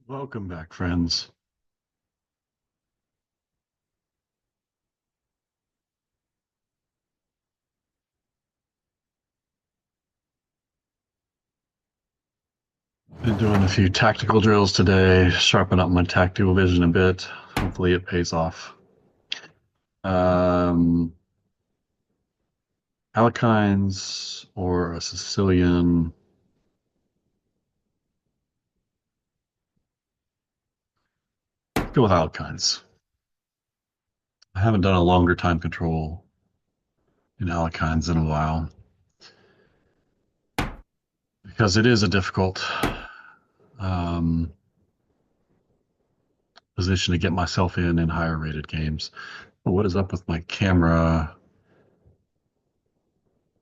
Welcome back, friends. Been doing a few tactical drills today, sharpen up my tactical vision a bit. Hopefully it pays off. Um, Alekhines or a Sicilian. Go with Alekhines. I haven't done a longer time control in Alekhines in a while because it is a difficult um, position to get myself in higher rated games. But what is up with my camera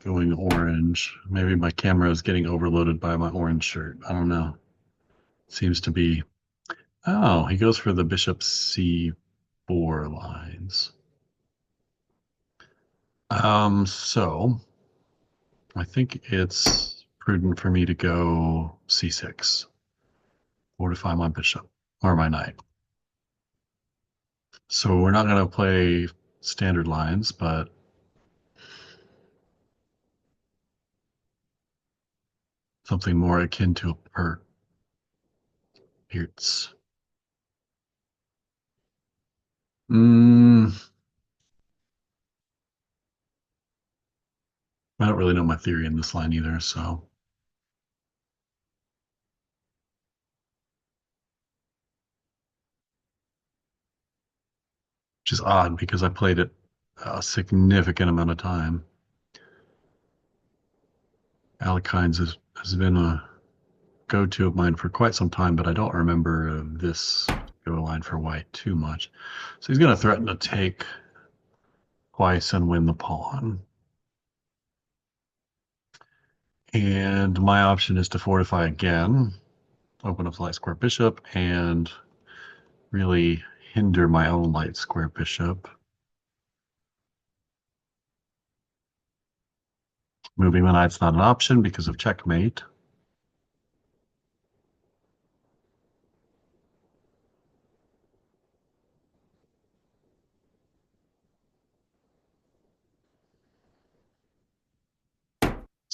going orange? Maybe my camera is getting overloaded by my orange shirt. I don't know. Seems to be. Oh, he goes for the bishop c4 lines. So I think it's prudent for me to go c6, fortify my bishop or my knight. So we're not going to play standard lines, but something more akin to a Hertz. Mm, I don't really know my theory in this line either, so which is odd because I played it a significant amount of time. Alekhines has been a go-to of mine for quite some time, but I don't remember this go line for white too much. So he's going to threaten to take twice and win the pawn. And my option is to fortify again, open up the light square bishop, and really hinder my own light square bishop. Moving the knight's not an option because of checkmate.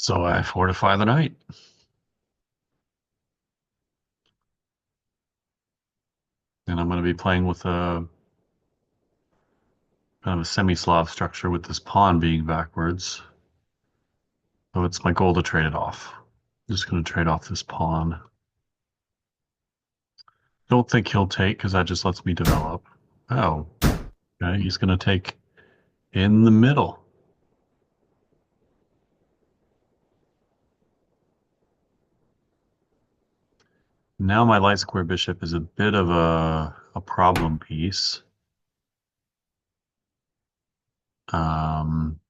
So I fortify the knight. And I'm going to be playing with a kind of a semi-Slav structure with this pawn being backwards. So it's my goal to trade it off. Just going to trade off this pawn. Don't think he'll take because that just lets me develop. Oh, okay. He's going to take in the middle. Now my light square bishop is a bit of a problem piece. Um,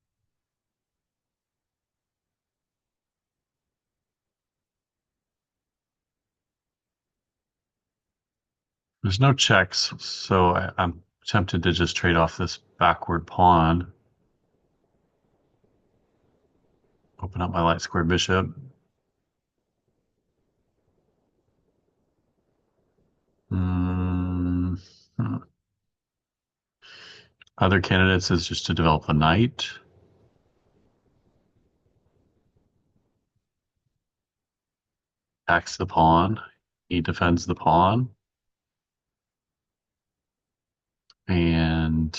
there's no checks, so I'm tempted to just trade off this backward pawn. Open up my light square bishop. Mm, hmm. Other candidates is just to develop a knight. Attacks the pawn. He defends the pawn. And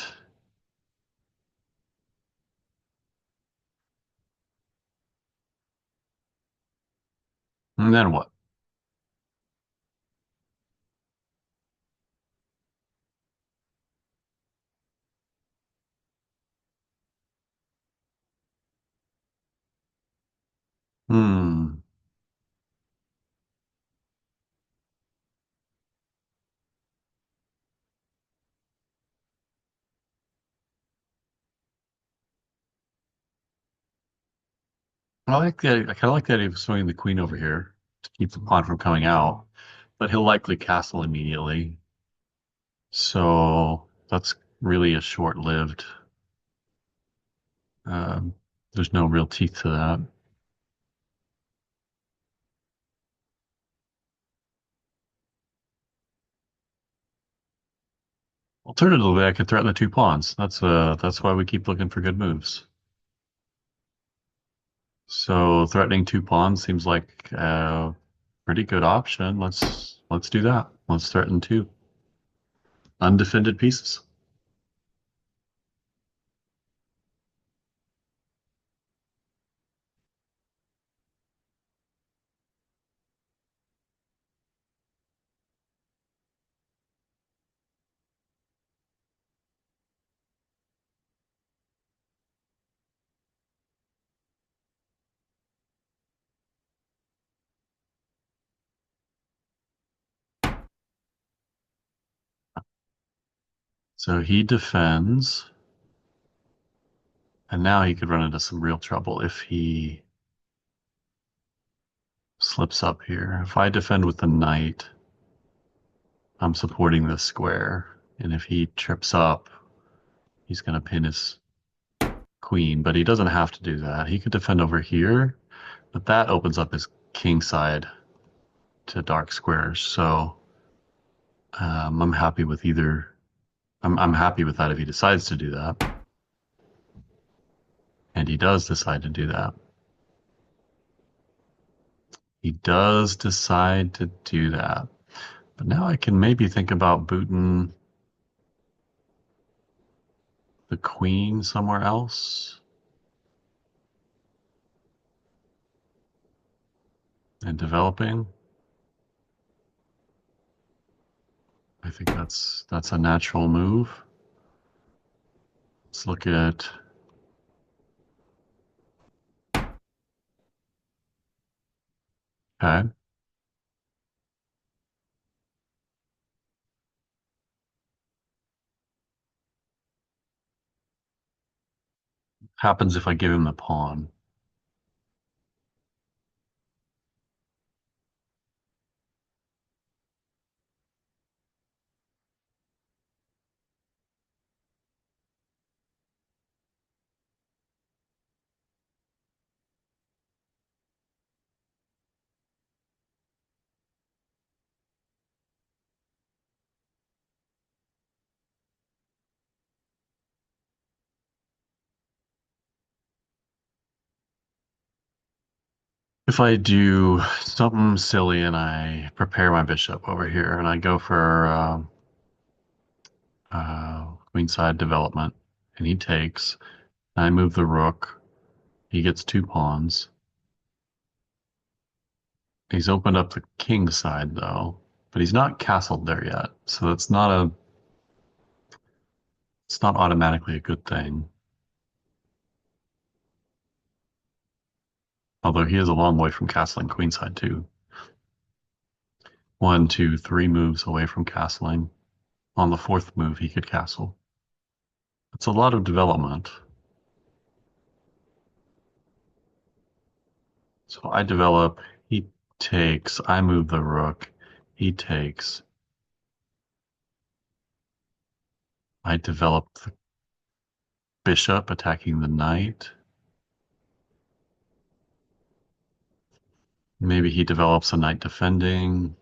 then what? Hmm. I like that. I kind of like that idea of swinging the queen over here to keep the pawn from coming out, but he'll likely castle immediately. So that's really a short-lived. Um, there's no real teeth to that. Alternatively, I could threaten the two pawns. That's why we keep looking for good moves. So threatening two pawns seems like a pretty good option. Let's do that. Let's threaten two undefended pieces. So he defends, and now he could run into some real trouble if he slips up here. If I defend with the knight, I'm supporting this square, and if he trips up, he's going to pin his queen, but he doesn't have to do that. He could defend over here, but that opens up his king side to dark squares. So I'm happy with either. I'm happy with that if he decides to do that, and he does decide to do that. He does decide to do that. But now I can maybe think about booting the queen somewhere else and developing. I think that's a natural move. Let's look at okay. Happens if I give him the pawn. If I do something silly and I prepare my bishop over here and I go for queenside development and he takes, and I move the rook, he gets two pawns. He's opened up the king side though, but he's not castled there yet. So it's not automatically a good thing. Although he is a long way from castling queenside too. One, two, three moves away from castling. On the fourth move, he could castle. It's a lot of development. So I develop, he takes, I move the rook, he takes. I develop the bishop attacking the knight. Maybe he develops a knight defending.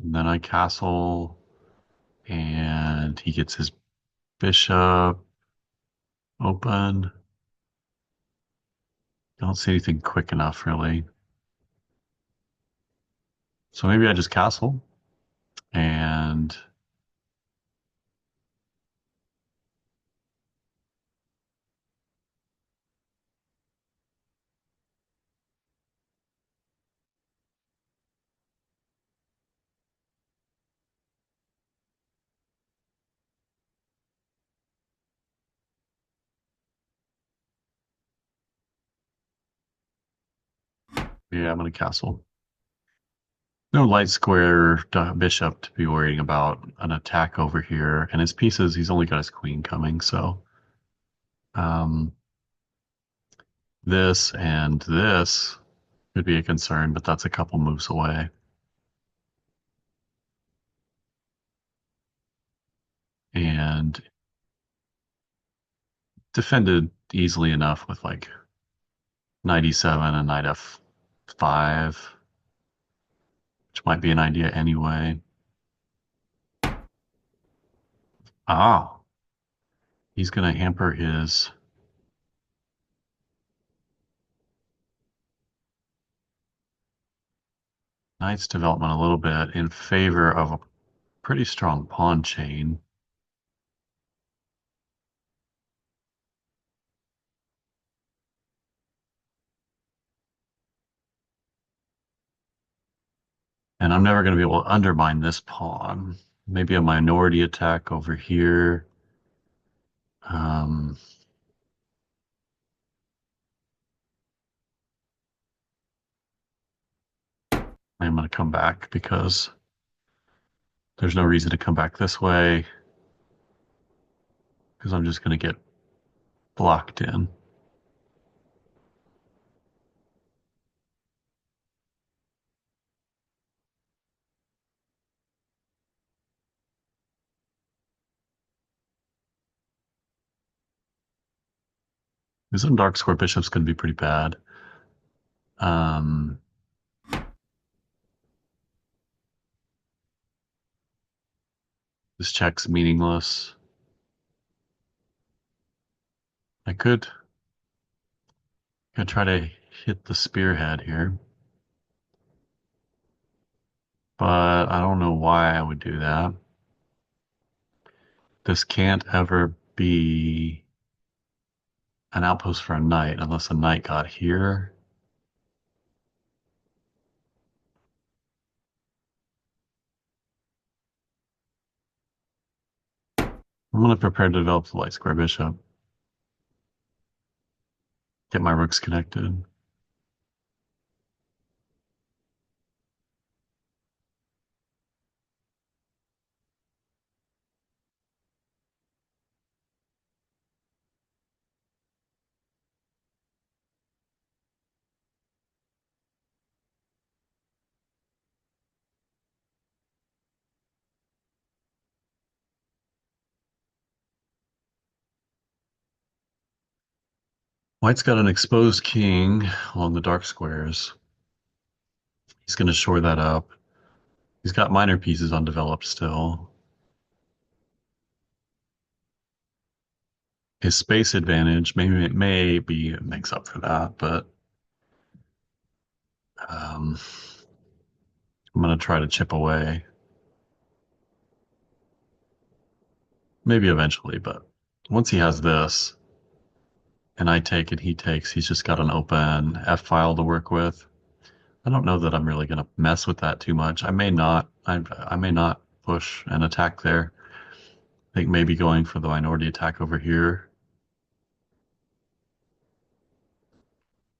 And then I castle, and he gets his bishop open. Don't see anything quick enough, really. So maybe I just castle, and yeah, I'm going to castle. No light square bishop to be worrying about an attack over here. And his pieces, he's only got his queen coming. So um, this and this could be a concern, but that's a couple moves away. And defended easily enough with like knight e7 and knight f5, which might be an idea anyway. Oh, he's going to hamper his knight's development a little bit in favor of a pretty strong pawn chain. And I'm never going to be able to undermine this pawn. Maybe a minority attack over here. Um, I'm going to come back because there's no reason to come back this way because I'm just going to get blocked in. This dark square bishop's going to be pretty bad. Um, this check's meaningless. I could try to hit the spearhead here, but I don't know why I would do that. This can't ever be an outpost for a knight unless a knight got here. I'm going to prepare to develop the light square bishop. Get my rooks connected. White's got an exposed king along the dark squares. He's going to shore that up. He's got minor pieces undeveloped still. His space advantage maybe makes up for that, but um, I'm going to try to chip away. Maybe eventually, but once he has this and I take it, he takes, he's just got an open F file to work with. I don't know that I'm really going to mess with that too much. I may not. I may not push an attack there. I think maybe going for the minority attack over here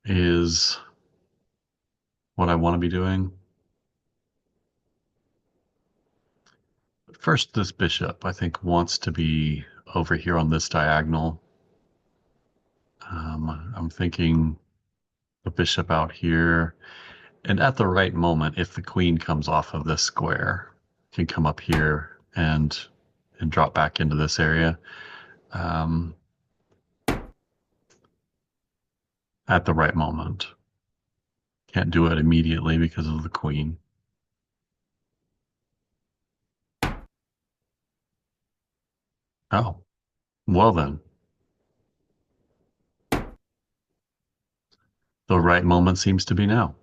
is what I want to be doing. First, this bishop, I think, wants to be over here on this diagonal. I'm thinking the bishop out here. And at the right moment, if the queen comes off of this square, can come up here and drop back into this area. Um, at the right moment. Can't do it immediately because of the queen. Oh, well then. The right moment seems to be now.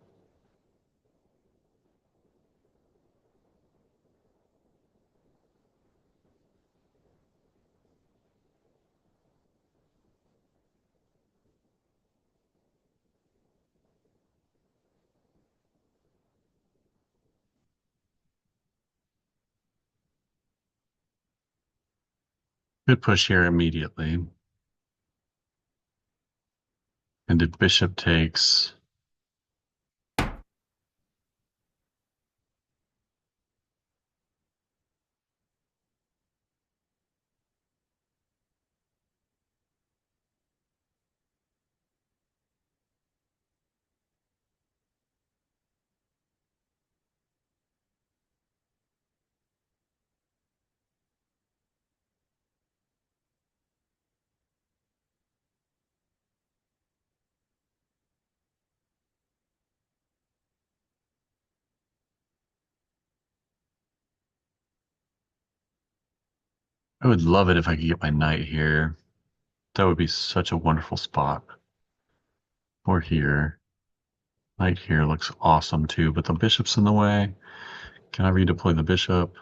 Good push here immediately. And if bishop takes, I would love it if I could get my knight here. That would be such a wonderful spot. Or here. Knight here looks awesome too, but the bishop's in the way. Can I redeploy the bishop?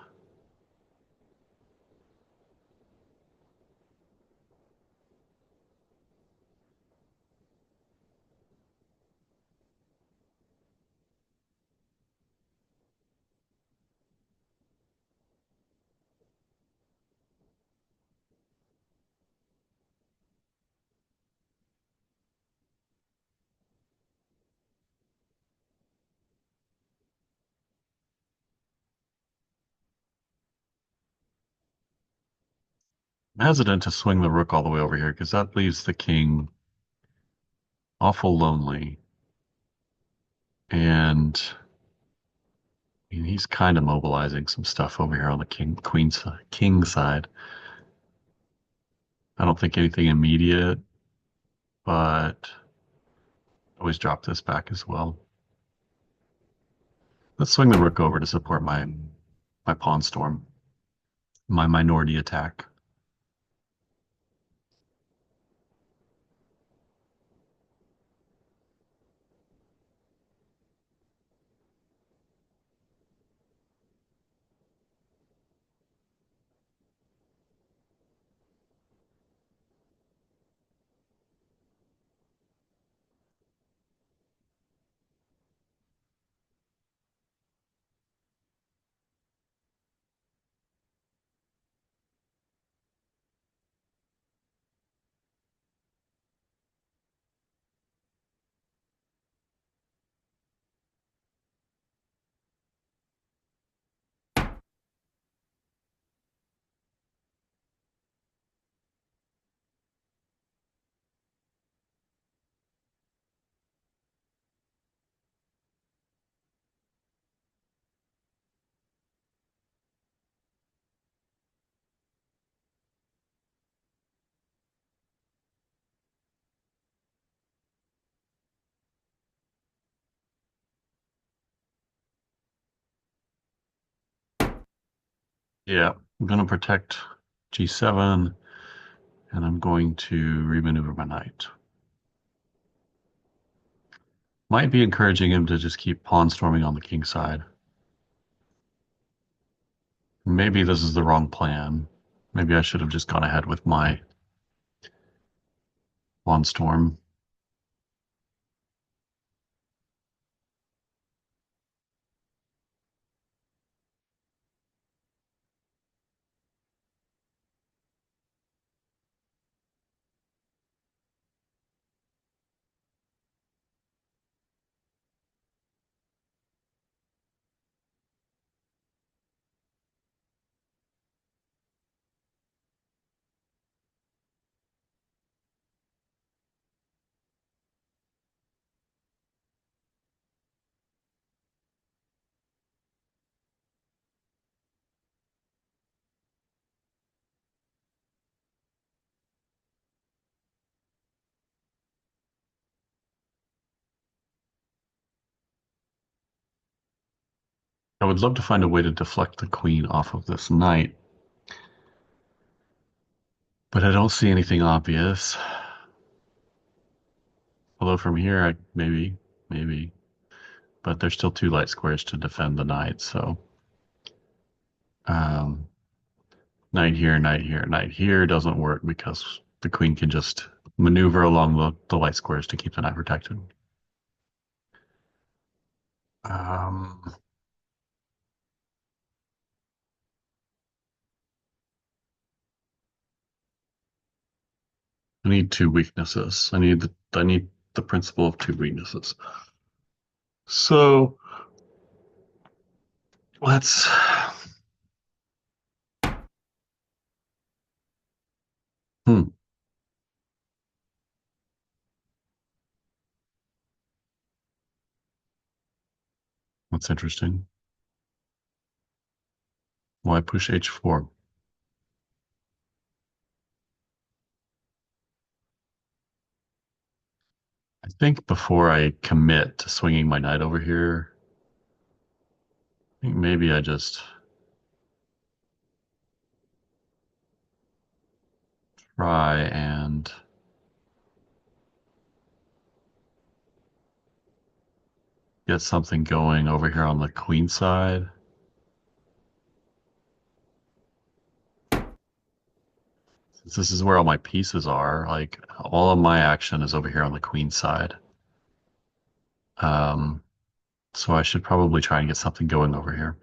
I'm hesitant to swing the rook all the way over here because that leaves the king awful lonely. And I mean, he's kind of mobilizing some stuff over here on the queen side, king side. I don't think anything immediate, but always drop this back as well. Let's swing the rook over to support my pawn storm, my minority attack. Yeah, I'm going to protect g7, and I'm going to remaneuver my knight. Might be encouraging him to just keep pawn storming on the king side. Maybe this is the wrong plan. Maybe I should have just gone ahead with my pawn storm. I would love to find a way to deflect the queen off of this knight, but I don't see anything obvious. Although from here, maybe, but there's still two light squares to defend the knight. So, um, knight here, knight here, knight here doesn't work because the queen can just maneuver along the light squares to keep the knight protected. Um, I need two weaknesses. I need the principle of two weaknesses. So let's. Hmm, that's interesting. Why push h4? I think before I commit to swinging my knight over here, I think maybe I just try and get something going over here on the queen side. Since this is where all my pieces are, like all of my action is over here on the queen side. Um, so I should probably try and get something going over here.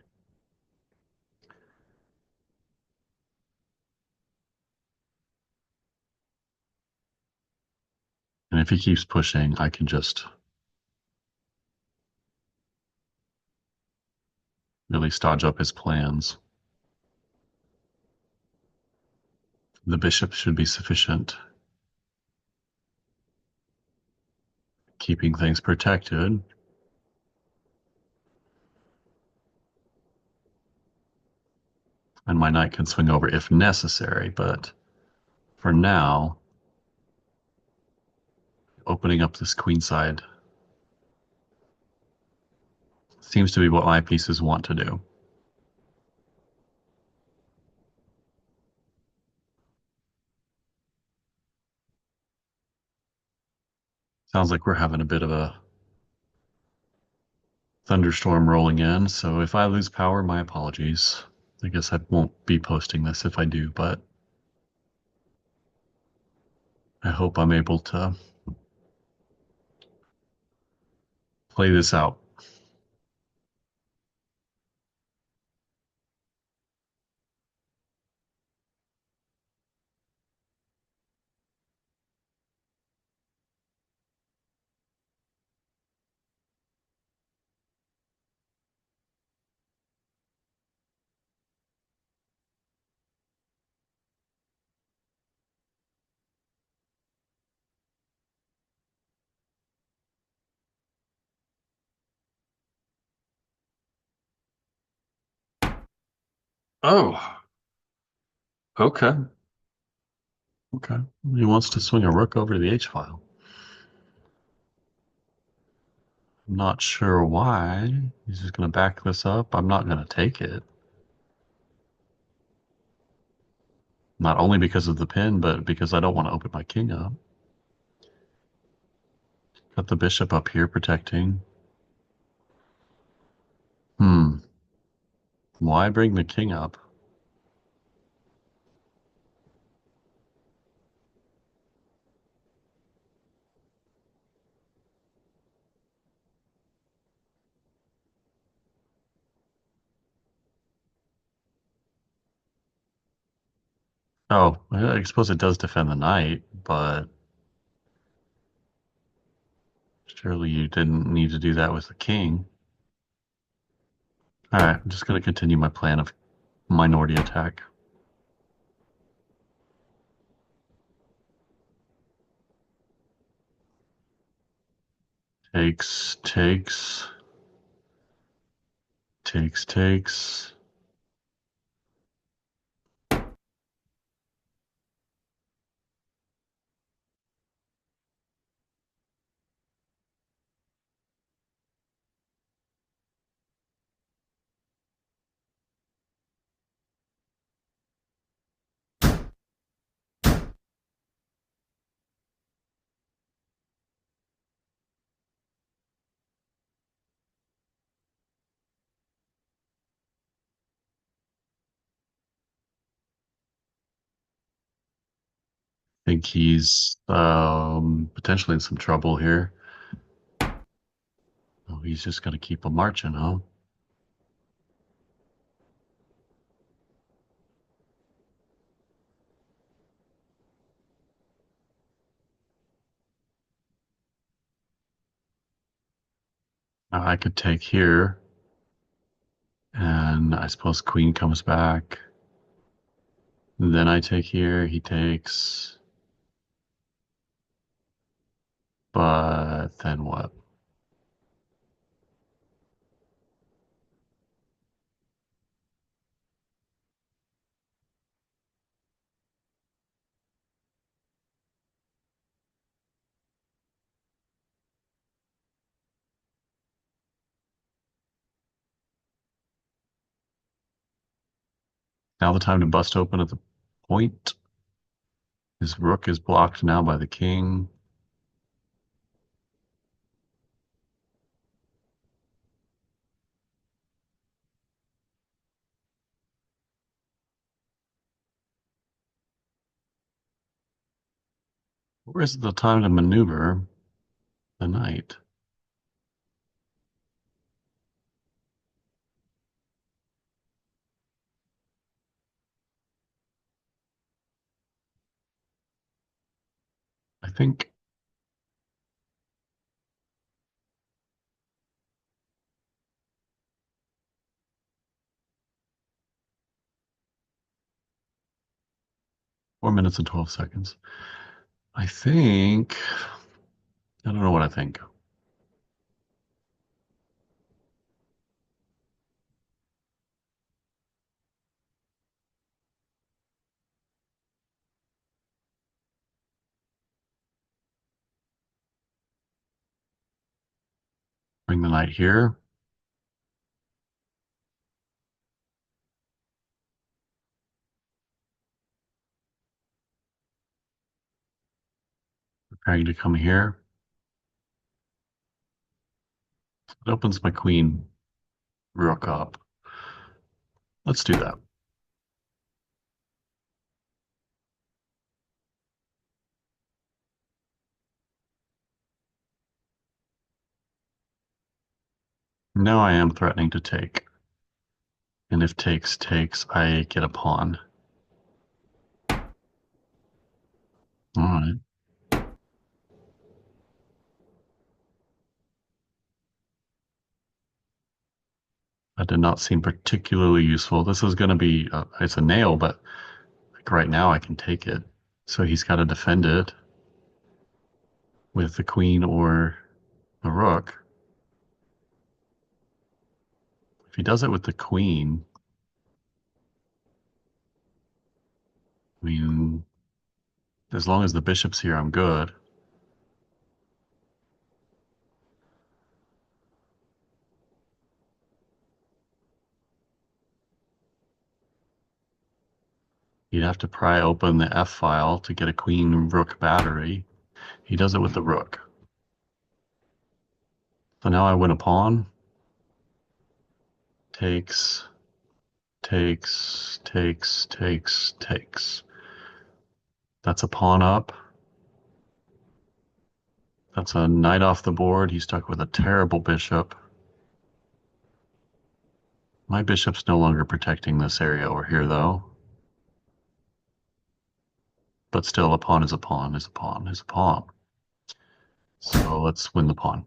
And if he keeps pushing, I can just really stodge up his plans. The bishop should be sufficient, keeping things protected. And my knight can swing over if necessary, but for now, opening up this queenside seems to be what my pieces want to do. Sounds like we're having a bit of a thunderstorm rolling in, so if I lose power, my apologies. I guess I won't be posting this if I do, but I hope I'm able to play this out. Oh, okay. Okay. He wants to swing a rook over to the H file. I'm not sure why. He's just going to back this up. I'm not going to take it. Not only because of the pin, but because I don't want to open my king up. Got the bishop up here protecting. Hmm. Why bring the king up? Oh, I suppose it does defend the knight, but surely you didn't need to do that with the king. All right, I'm just going to continue my plan of minority attack. Takes, takes, takes. Think he's potentially in some trouble here. Oh, he's just going to keep a marching, huh? Now I could take here, and I suppose queen comes back. Then I take here, he takes. But then what? Now the time to bust open at the point. His rook is blocked now by the king. Where's the time to maneuver the knight? I think 4 minutes and 12 seconds. I think, I don't know what I think. Bring the knight here. Preparing to come here. It opens my queen rook up. Let's do that. Now I am threatening to take. And if takes, I get a pawn. All right. That did not seem particularly useful. This is going to be, it's a nail, but like right now I can take it. So he's got to defend it with the queen or the rook. If he does it with the queen, I mean, as long as the bishop's here, I'm good. You'd have to pry open the F file to get a queen rook battery. He does it with the rook. So now I win a pawn. Takes, takes, takes, takes, takes. That's a pawn up. That's a knight off the board. He's stuck with a terrible bishop. My bishop's no longer protecting this area over here, though. But still, a pawn is a pawn, is a pawn, is a pawn. So let's win the pawn.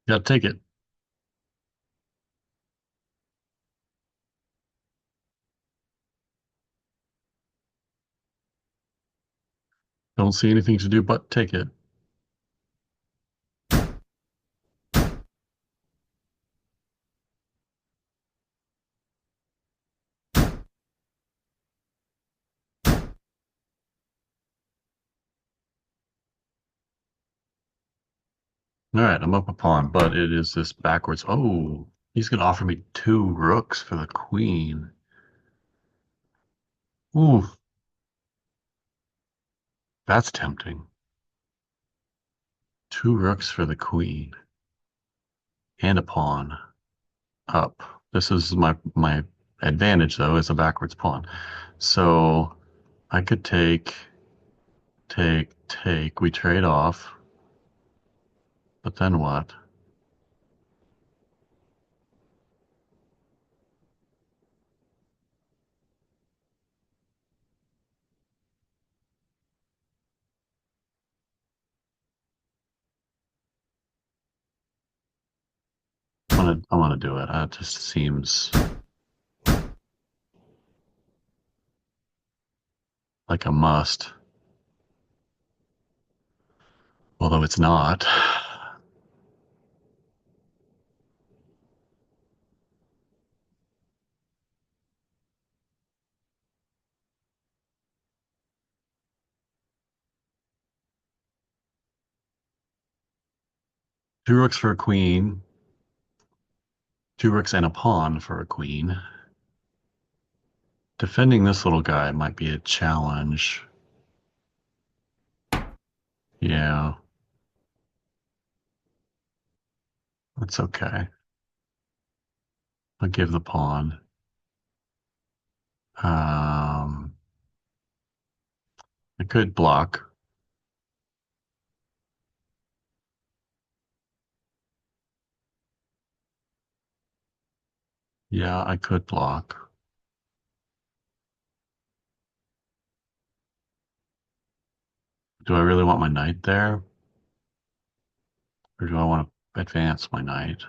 Yeah, take it. Don't see anything to do but take it. All right, I'm up a pawn, but it is this backwards. Oh, he's going to offer me 2 rooks for the queen. Ooh, that's tempting. 2 rooks for the queen and a pawn up. This is my advantage, though, is a backwards pawn. So I could take, take. We trade off. But then what? I'm gonna do it. It just seems like a must. although it's not. Two rooks for a queen, two rooks and a pawn for a queen. Defending this little guy might be a challenge. Yeah, that's okay. I'll give the pawn. Um, I could block. Yeah, I could block. Do I really want my knight there? Or do I want to advance my knight?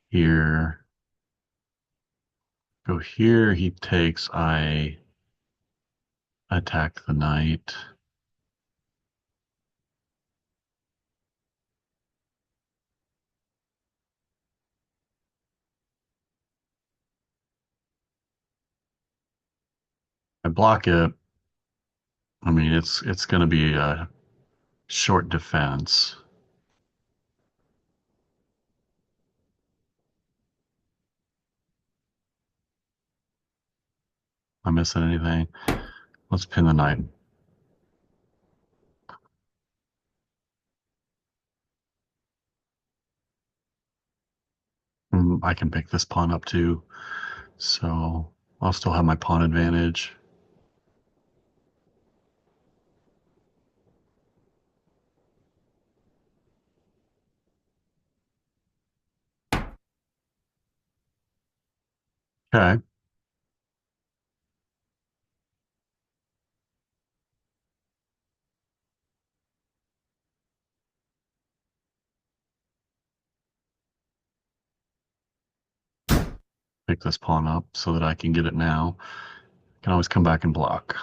Here. Go here, he takes, I attack the knight. I block it. I mean, it's going to be a short defense. Am I missing anything? Let's pin the knight. I can pick this pawn up too, so I'll still have my pawn advantage. Okay, pick this pawn up so that I can get it now. I can always come back and block.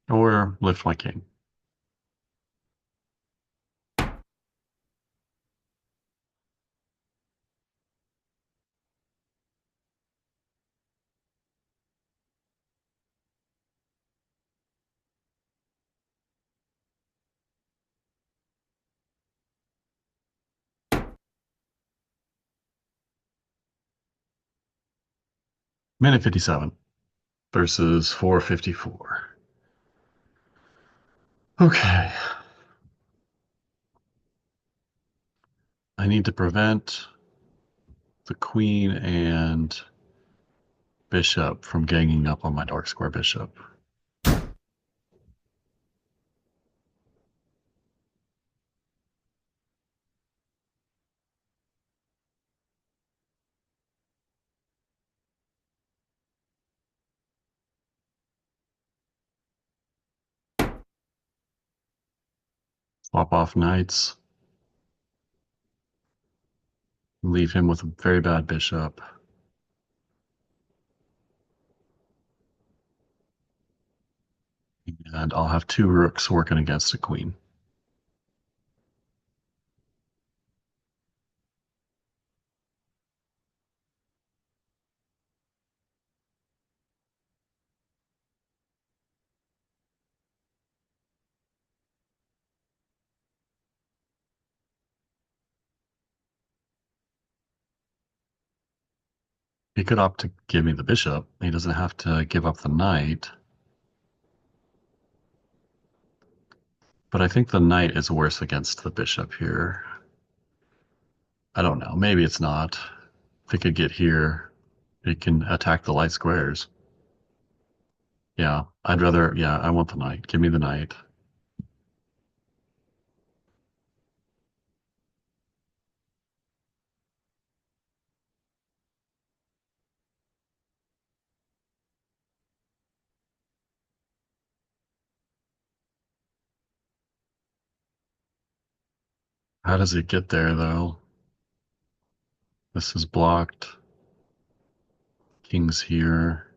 Or lift my king. Minute 57 versus 4:54. Okay. I need to prevent the queen and bishop from ganging up on my dark square bishop. Swap off knights. Leave him with a very bad bishop. And I'll have two rooks working against a queen. He could opt to give me the bishop. He doesn't have to give up the knight. But I think the knight is worse against the bishop here. I don't know. Maybe it's not. If it could get here, it can attack the light squares. Yeah, yeah, I want the knight. Give me the knight. How does it get there, though? This is blocked. King's here.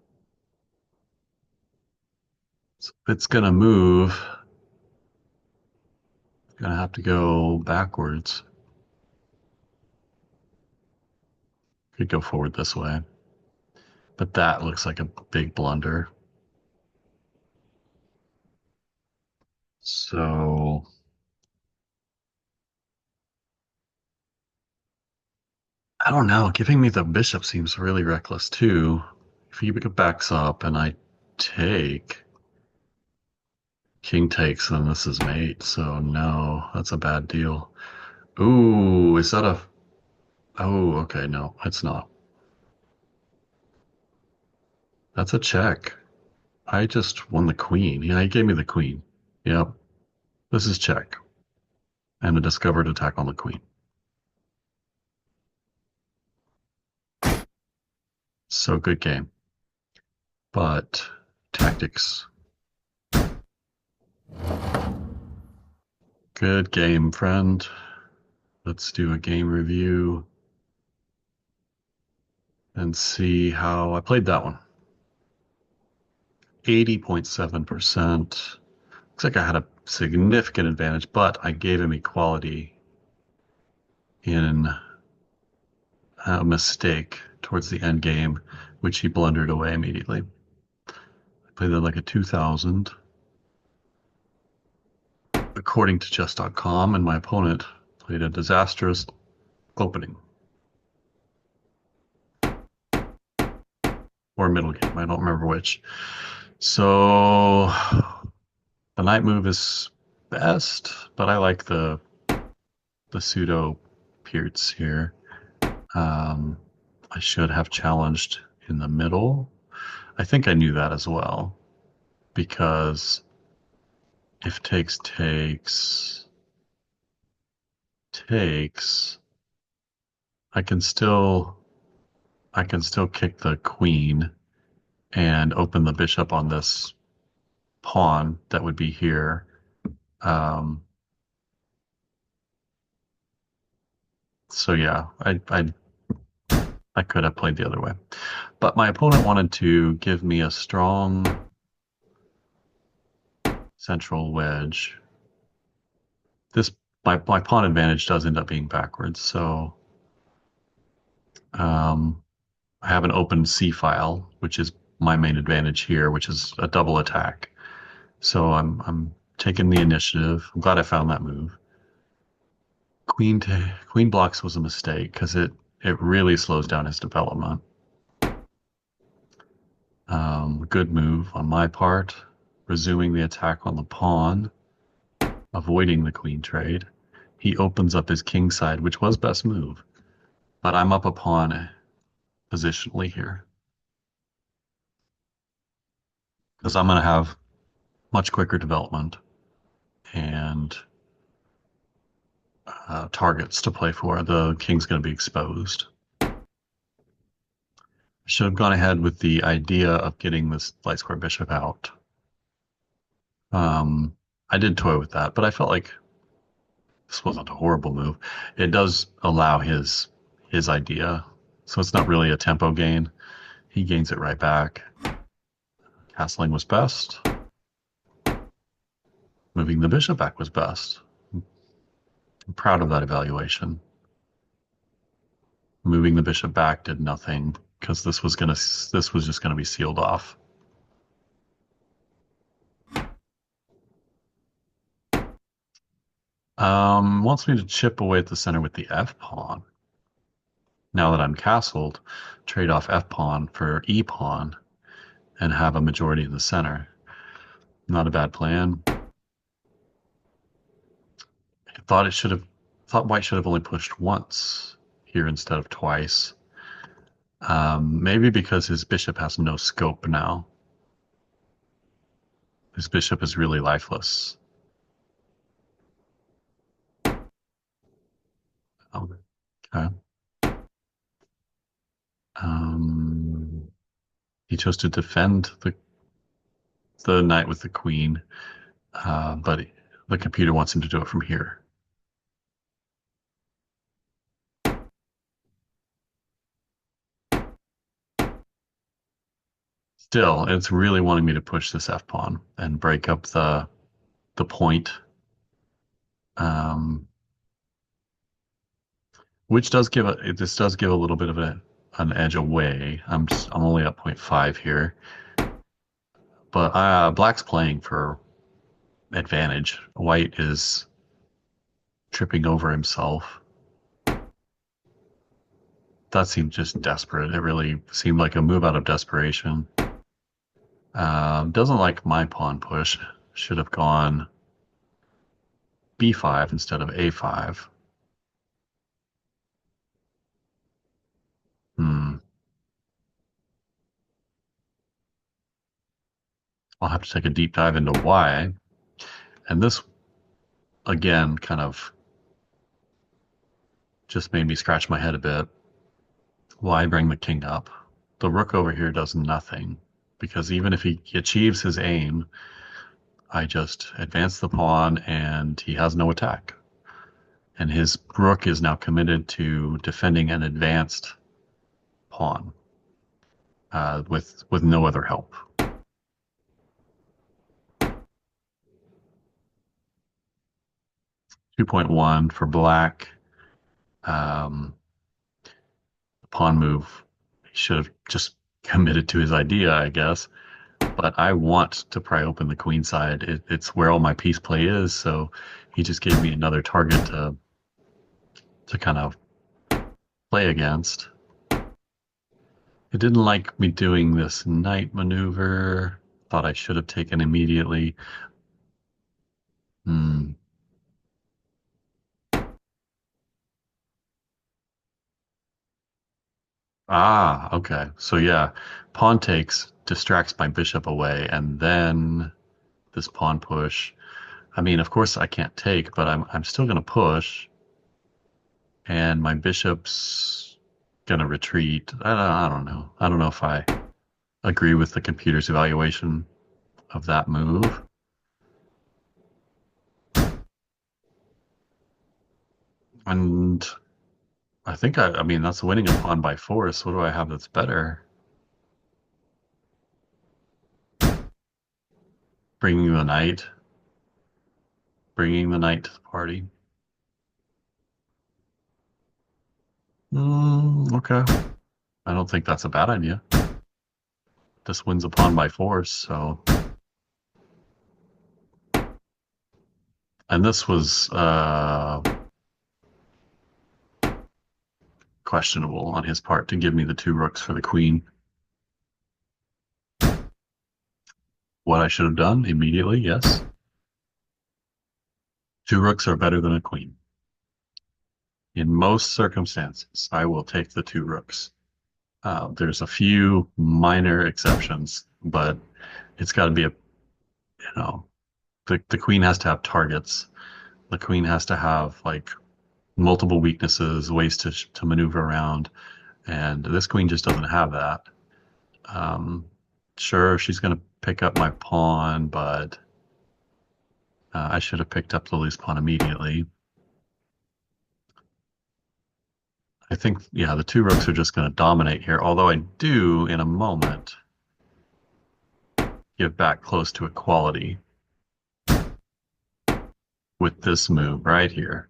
So it's gonna move. Gonna have to go backwards. Could go forward this way. But that looks like a big blunder. So I don't know. Giving me the bishop seems really reckless too. If he backs up and I take, king takes, then this is mate. So no, that's a bad deal. Ooh, is that a? Oh, okay, no, it's not. That's a check. I just won the queen. Yeah, he gave me the queen. Yep, this is check. And a discovered attack on the queen. So good game. But tactics. Good game, friend. Let's do a game review and see how I played that one. 80.7%. Looks like I had a significant advantage, but I gave him equality in a mistake towards the end game, which he blundered away immediately. I played that like a 2000, according to chess.com, and my opponent played a disastrous opening or middle game. I don't remember which. So the knight move is best, but I like the pseudo Pierts here. Um, I should have challenged in the middle. I think I knew that as well because if takes, I can still kick the queen and open the bishop on this pawn that would be here. Um, so yeah, I could have played the other way, but my opponent wanted to give me a strong central wedge. This my pawn advantage does end up being backwards, so um, I have an open C file, which is my main advantage here, which is a double attack. So I'm taking the initiative. I'm glad I found that move. Queen blocks was a mistake because it really slows down his development. Good move on my part, resuming the attack on the pawn, avoiding the queen trade. He opens up his king side, which was best move, but I'm up a pawn positionally here because I'm going to have much quicker development and targets to play for. The king's going to be exposed. Should have gone ahead with the idea of getting this light square bishop out. I did toy with that, but I felt like this wasn't a horrible move. It does allow his idea, so it's not really a tempo gain. He gains it right back. Castling was best. Moving the bishop back was best. I'm proud of that evaluation. Moving the bishop back did nothing because this was just gonna be sealed off. Wants me to chip away at the center with the f pawn. Now that I'm castled, trade off f pawn for e pawn and have a majority in the center. Not a bad plan. I thought white should have only pushed once here instead of twice. Maybe because his bishop has no scope now. His bishop is really lifeless. Okay. Um, he chose to defend the knight with the queen, but the computer wants him to do it from here. still, it's really wanting me to push this F pawn and break up the point, um, which does give this does give a little bit of an edge away. I'm only at 0.5 here, but Black's playing for advantage. White is tripping over himself. That seemed just desperate. It really seemed like a move out of desperation. Doesn't like my pawn push. Should have gone B5 instead of A5. Hmm. I'll have to take a deep dive into why. And this, again, kind of just made me scratch my head a bit. Why bring the king up? The rook over here does nothing because even if he achieves his aim, I just advance the pawn and he has no attack. And his rook is now committed to defending an advanced pawn with no other help. 2.1 for black. Um, Pawn move. He should have just committed to his idea, I guess. But I want to pry open the queen side. It's where all my piece play is. So he just gave me another target to kind of play against. It didn't like me doing this knight maneuver. Thought I should have taken immediately. Hmm. Ah, okay. So yeah, pawn takes distracts my bishop away, and then this pawn push. I mean, of course I can't take, but I'm still gonna push, and my bishop's gonna retreat. I don't know. I don't know if I agree with the computer's evaluation of that move. And I think I mean that's winning a pawn by force. What do I have that's better? Bringing the knight, bringing the knight to the party. Okay. I don't think that's a bad idea. This wins a pawn by force, so. And this was questionable on his part to give me the two rooks for the queen. What I should have done immediately, yes. Two rooks are better than a queen. In most circumstances, I will take the two rooks. There's a few minor exceptions, but it's got to be the queen has to have targets. The queen has to have like multiple weaknesses, ways to maneuver around, and this queen just doesn't have that. Um, sure, she's going to pick up my pawn, but I should have picked up the loose pawn immediately. I think, yeah, the two rooks are just going to dominate here, although I do, in a moment, get back close to equality with this move right here.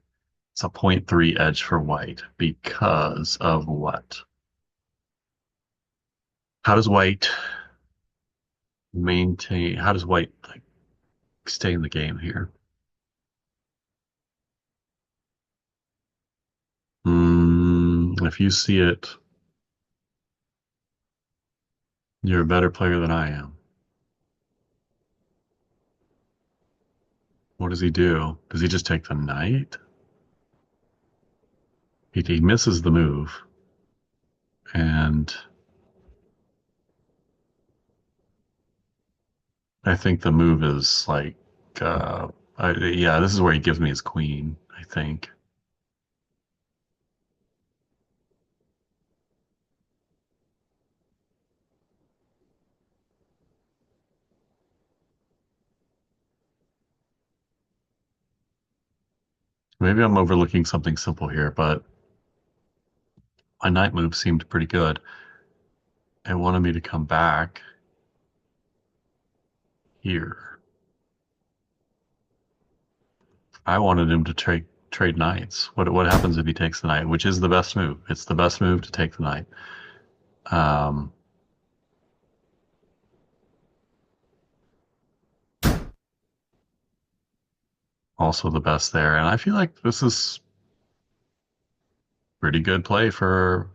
It's a 0.3 edge for white because of what? How does white maintain, how does white like stay in the game here? If you see it, you're a better player than I am. What does he do? Does he just take the knight? He misses the move, and I think the move is like, yeah, this is where he gives me his queen, I think. Maybe I'm overlooking something simple here, but my knight move seemed pretty good. It wanted me to come back. here. I wanted him to trade knights. What happens if he takes the knight? Which is the best move. It's the best move to take the knight. Um, Also the best there, and I feel like this is pretty good play for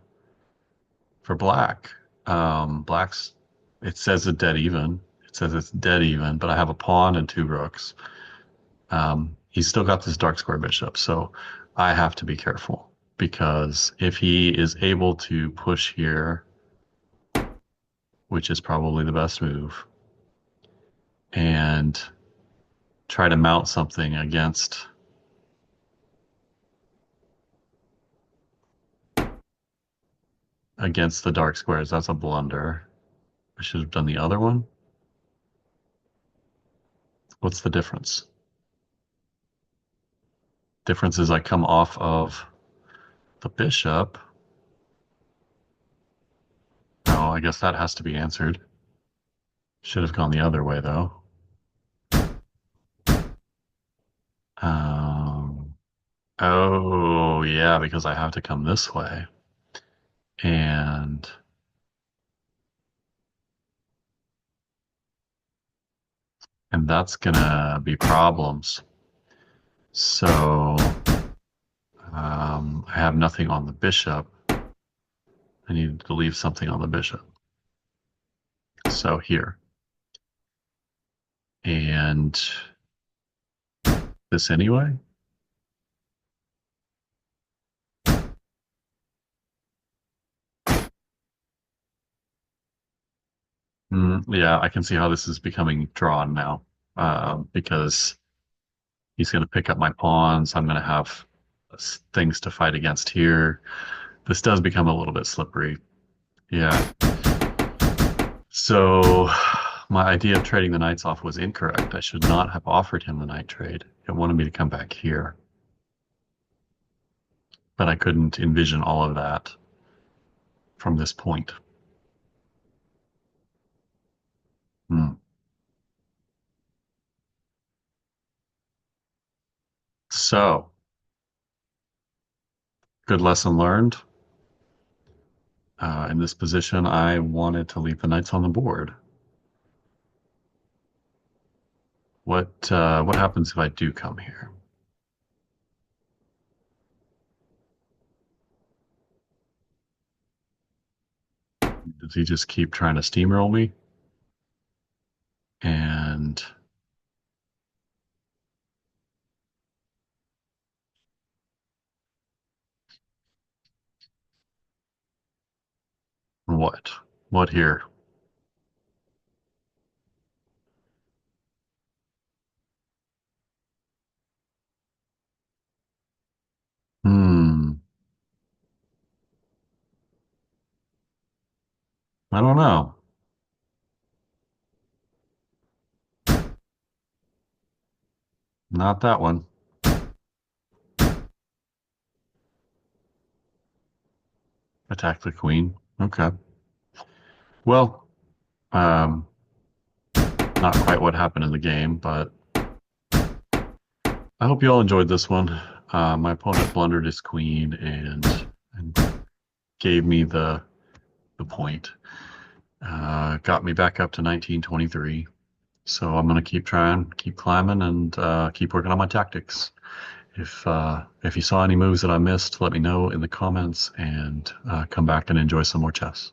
black. Black's it says it's dead even. It says it's dead even, but I have a pawn and two rooks. He's still got this dark square bishop, so I have to be careful because if he is able to push here, which is probably the best move, and try to mount something against the dark squares, that's a blunder. I should have done the other one. What's the difference? Difference is I come off of the bishop. Oh, I guess that has to be answered. Should have gone the other way though. Um, oh yeah, because I have to come this way. And that's gonna be problems. So I have nothing on the bishop. I needed to leave something on the bishop. So here. And this anyway. Yeah, I can see how this is becoming drawn now. Because he's going to pick up my pawns. I'm going to have things to fight against here. This does become a little bit slippery. Yeah. So my idea of trading the knights off was incorrect. I should not have offered him the knight trade. It wanted me to come back here. But I couldn't envision all of that from this point. Hmm. So, good lesson learned. In this position, I wanted to leave the knights on the board. What happens if I do come here? Does he just keep trying to steamroll me? And what? What here? Hmm. I don't know. Not that one. Attack the queen. Okay. Well, um, not quite what happened in the game, but I hope you all enjoyed this one. My opponent blundered his queen and gave me the point. Got me back up to 1923. So I'm gonna keep trying, keep climbing, and keep working on my tactics. If you saw any moves that I missed, let me know in the comments and come back and enjoy some more chess.